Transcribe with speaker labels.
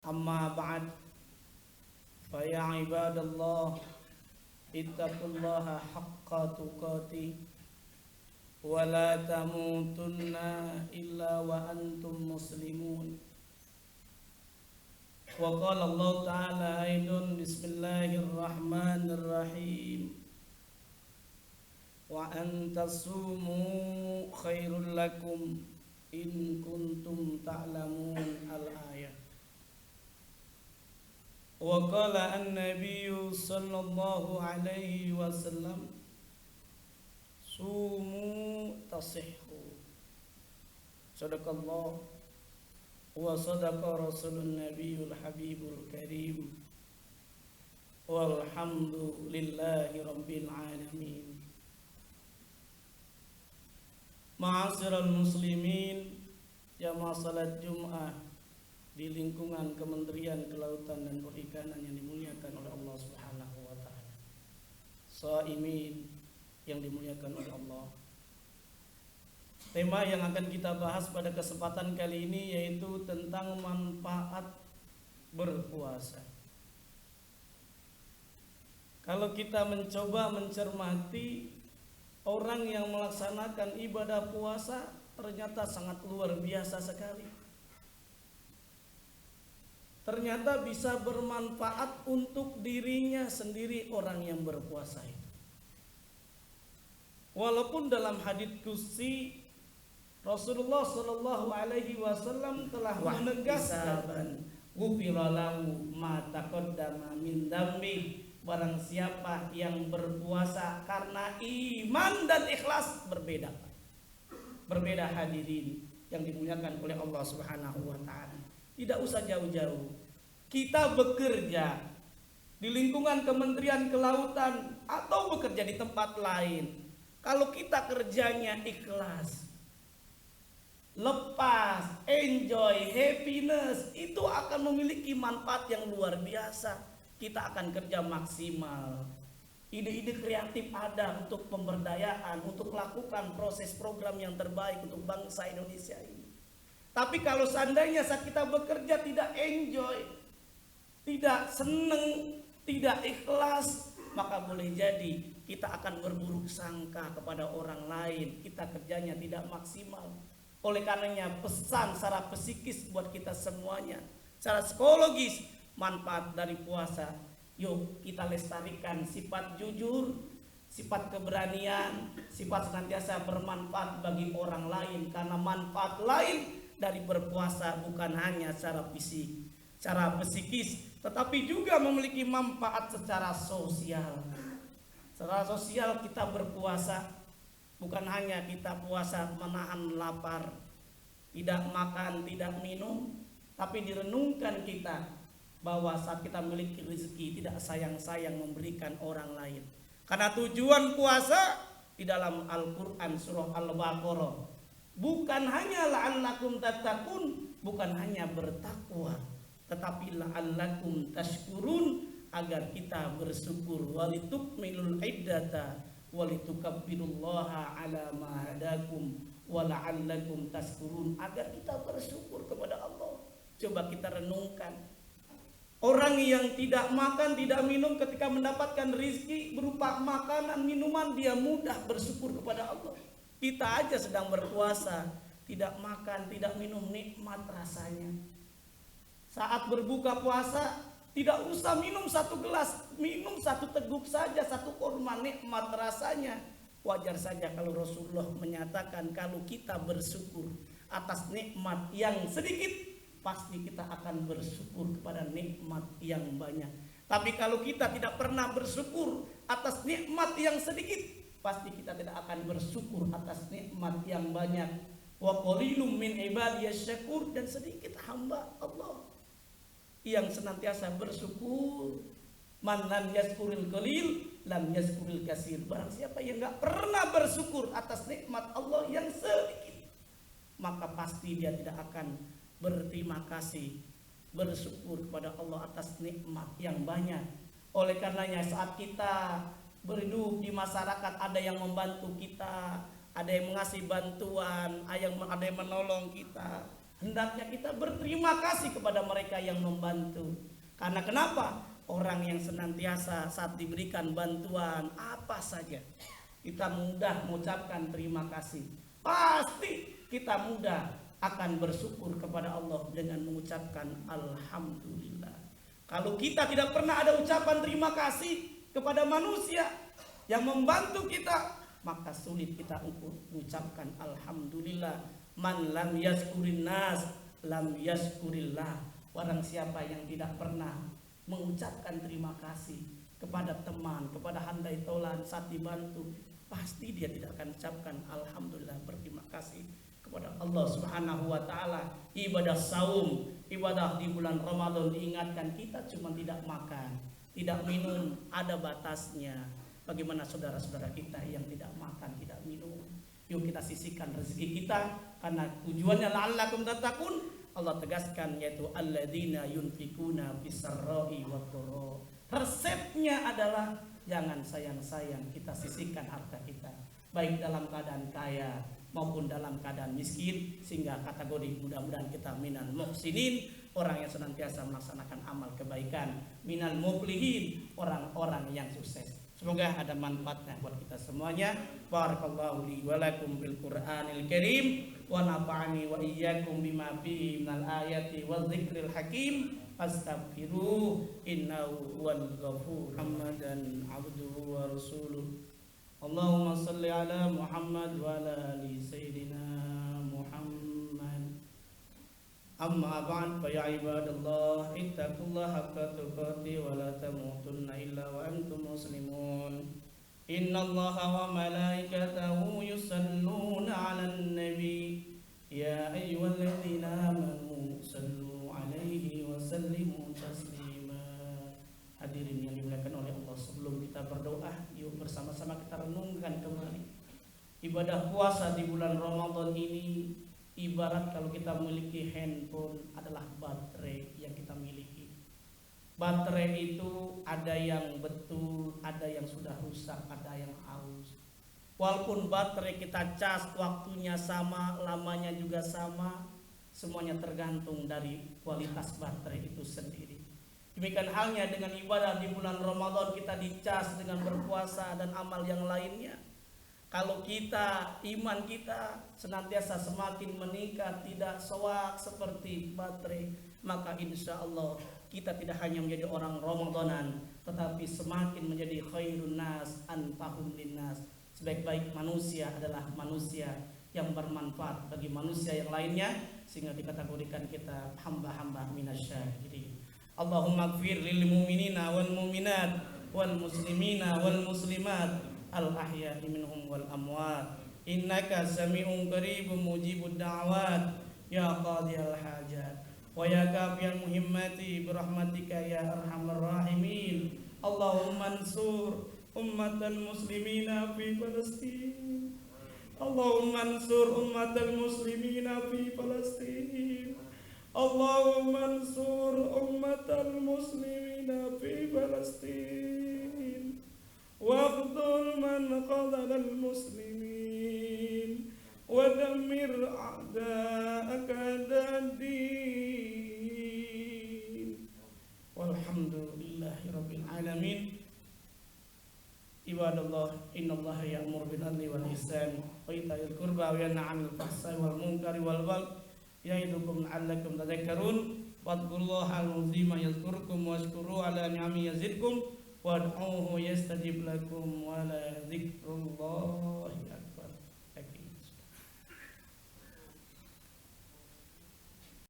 Speaker 1: أما بعد فيا عباد الله اتقوا الله حق تقاته ولا تموتن إلا وأنتم مسلمون. وقال الله تعالى أيضا بسم الله الرحمن الرحيم وأن تصوموا خير لكم إن كنتم تعلمون الآية. وقال النبي صلى الله عليه وسلم sumu tasihhu. Sadaqallah wa sadaqa rasulun nabiyul habibul karim walhamdulillahi rabbil alamin. Ma'asyiral muslimin, jamaah salat Jum'ah di lingkungan Kementerian Kelautan dan Perikanan yang dimuliakan oleh Allah Subhanahu wa taala. Shaimin yang dimuliakan oleh Allah. Tema yang akan kita bahas pada kesempatan kali ini yaitu tentang manfaat berpuasa. Kalau kita mencoba mencermati orang yang melaksanakan ibadah puasa, ternyata sangat luar biasa sekali. Ternyata bisa bermanfaat untuk dirinya sendiri orang yang berpuasa itu. Walaupun dalam hadits qudsi Rasulullah Shallallahu Alaihi Wasallam telah menegaskan ghufira lahu ma taqaddama min dzambi. Barang siapa yang berpuasa karena iman dan ikhlas, berbeda hadirin yang dimuliakan oleh Allah Subhanahu wa taala. Tidak usah jauh-jauh, kita bekerja di lingkungan Kementerian Kelautan atau bekerja di tempat lain, kalau kita kerjanya ikhlas, lepas, enjoy, happiness, itu akan memiliki manfaat yang luar biasa. Kita akan kerja maksimal. Ide-ide kreatif ada untuk pemberdayaan, untuk melakukan proses program yang terbaik untuk bangsa Indonesia ini. Tapi kalau seandainya saat kita bekerja tidak enjoy, tidak seneng, tidak ikhlas, maka boleh jadi kita akan berburuk sangka kepada orang lain. Kita kerjanya tidak maksimal. Oleh karenanya pesan secara psikis buat kita semuanya, secara psikologis, manfaat dari puasa, yuk kita lestarikan sifat jujur, sifat keberanian, sifat senantiasa bermanfaat bagi orang lain. Karena manfaat lain dari berpuasa bukan hanya secara fisik, secara psikis, tetapi juga memiliki manfaat secara sosial. Secara sosial kita berpuasa bukan hanya kita puasa menahan lapar, tidak makan, tidak minum, tapi direnungkan kita bahwa saat kita memiliki rezeki tidak sayang-sayang memberikan orang lain. Karena tujuan puasa di dalam Al-Quran surah Al-Baqarah bukan hanya la'allakum tattaqun, bukan hanya bertakwa, tetapi la'allakum tashkurun, agar kita bersyukur, walitukmilul iddata walitukabbirullaha ala ma hadakum wala'allakum tashkurun, agar kita bersyukur kepada Allah. Coba kita renungkan, orang yang tidak makan, tidak minum ketika mendapatkan rizki berupa makanan, minuman, dia mudah bersyukur kepada Allah. Kita aja sedang berpuasa, tidak makan, tidak minum, nikmat rasanya. Saat berbuka puasa, tidak usah minum satu gelas, minum satu teguk saja, satu kurma, nikmat rasanya. Wajar saja kalau Rasulullah menyatakan kalau kita bersyukur atas nikmat yang sedikit, pasti kita akan bersyukur kepada nikmat yang banyak. Tapi kalau kita tidak pernah bersyukur atas nikmat yang sedikit, pasti kita tidak akan bersyukur atas nikmat yang banyak. Wa qalilum min ibadiyas syakur, dan sedikit hamba Allah yang senantiasa bersyukur. Man lam yazkuril qalil lam yazkuril katsir. Barang siapa yang enggak pernah bersyukur atas nikmat Allah yang sedikit, maka pasti dia tidak akan berterima kasih, bersyukur kepada Allah atas nikmat yang banyak. Oleh karenanya saat kita berhidup di masyarakat, ada yang membantu kita, ada yang mengasih bantuan, ada yang menolong kita, Hendaknya kita berterima kasih kepada mereka yang membantu. Karena kenapa? Orang yang senantiasa saat diberikan bantuan apa saja, kita mudah mengucapkan terima kasih. Pasti kita mudah akan bersyukur kepada Allah dengan mengucapkan alhamdulillah. Kalau kita tidak pernah ada ucapan terima kasih kepada manusia yang membantu kita, maka sulit kita mengucapkan alhamdulillah. Man lam yaskurin nas lam yaskurillah. Orang siapa yang tidak pernah mengucapkan terima kasih kepada teman, kepada handai tolan saat dibantu, pasti dia tidak akan ucapkan alhamdulillah, berterima kasih kepada Allah Subhanahu wa taala. Ibadah saum, ibadah di bulan Ramadan diingatkan kita cuma tidak makan, tidak minum, ada batasnya. Bagaimana saudara-saudara kita yang tidak makan, tidak minum? Yuk kita sisihkan rezeki kita, karena tujuannya la'allakum tattaqun. Allah tegaskan, yaitu alladzina yunfikuna fis-sarra'i wad-dharra. Resepnya adalah jangan sayang-sayang kita sisihkan harta kita, baik dalam keadaan kaya maupun dalam keadaan miskin, sehingga kategori mudah-mudahan kita minal muhsinin, orang yang senantiasa melaksanakan amal kebaikan, minal muflihin, orang-orang yang sukses. Semoga ada manfaatnya buat kita semuanya. Barakallahu li wa lakum bil Qur'anil Karim wa nafa'ani wa iyyakum bima fihi minal ayati wadh-dhikril hakim. Astaghfiruh innahu huwal ghafur. Muhammadan abduhu wa rasuluh. Allahumma salli ala Muhammad wa ala ali sayyidina Muhammad. Amma ba'd, fa ya ibadallah ittaqullaha haqqa tuqatih wa la tamutunna illa wa antum muslimun. Innallaha wa malaikatahu yusalluna 'alan nabi ya ayyuhalladzina amanu sallu 'alaihi wa sallimu taslima. Hadirin yang dimuliakan oleh Allah, sebelum kita berdoa, yuk bersama-sama kita renungkan kembali ibadah puasa di bulan Ramadan ini. Ibarat kalau kita memiliki handphone adalah baterai yang kita miliki. Baterai itu ada yang betul, ada yang sudah rusak, ada yang aus. Walaupun baterai kita cas, waktunya sama, lamanya juga sama, semuanya tergantung dari kualitas baterai itu sendiri. Demikian halnya dengan ibadah di bulan Ramadan, kita dicas dengan berpuasa dan amal yang lainnya. Kalau kita, iman kita senantiasa semakin meningkat, tidak sewak seperti baterai, maka insya Allah kita tidak hanya menjadi orang Ramadanan, tetapi semakin menjadi khairun nas anfa'hum linnas. Sebaik-baik manusia adalah manusia yang bermanfaat bagi manusia yang lainnya, sehingga dikategorikan kita hamba-hamba minasyakirin. Allahumma ighfir lil mu'minina wal mu'minat wal muslimina wal muslimat al-ahya'i minhum wal amwat, innaka sami'un qaribun mujibud da'wat ya qadiyal hajat wa ya kafiyal muhimmati birahmatika ya arhamar rahimin. Allahumma ansur ummatal muslimina fi Palestin. Allahumma ansur ummatal muslimina fi Palestin. Allahumma ansur ummatal muslimina fi Palestin. واخذل من خذل المسلمين ودمر أعداءك أعداء الدين والحمد لله رب العالمين. Ibadallah, innallaha ya'muru bil adli wal ihsan wa ita'il qurba wa yanha 'anil fahsai wal munkari wal baghi ya'idukum la'allakum tadhakkarun. Wadhkurullaha al-'azima yadhkurkum washkuru 'ala ni'amihi yazidkum wad'uhu yastajib lakum wa la dzikrullahi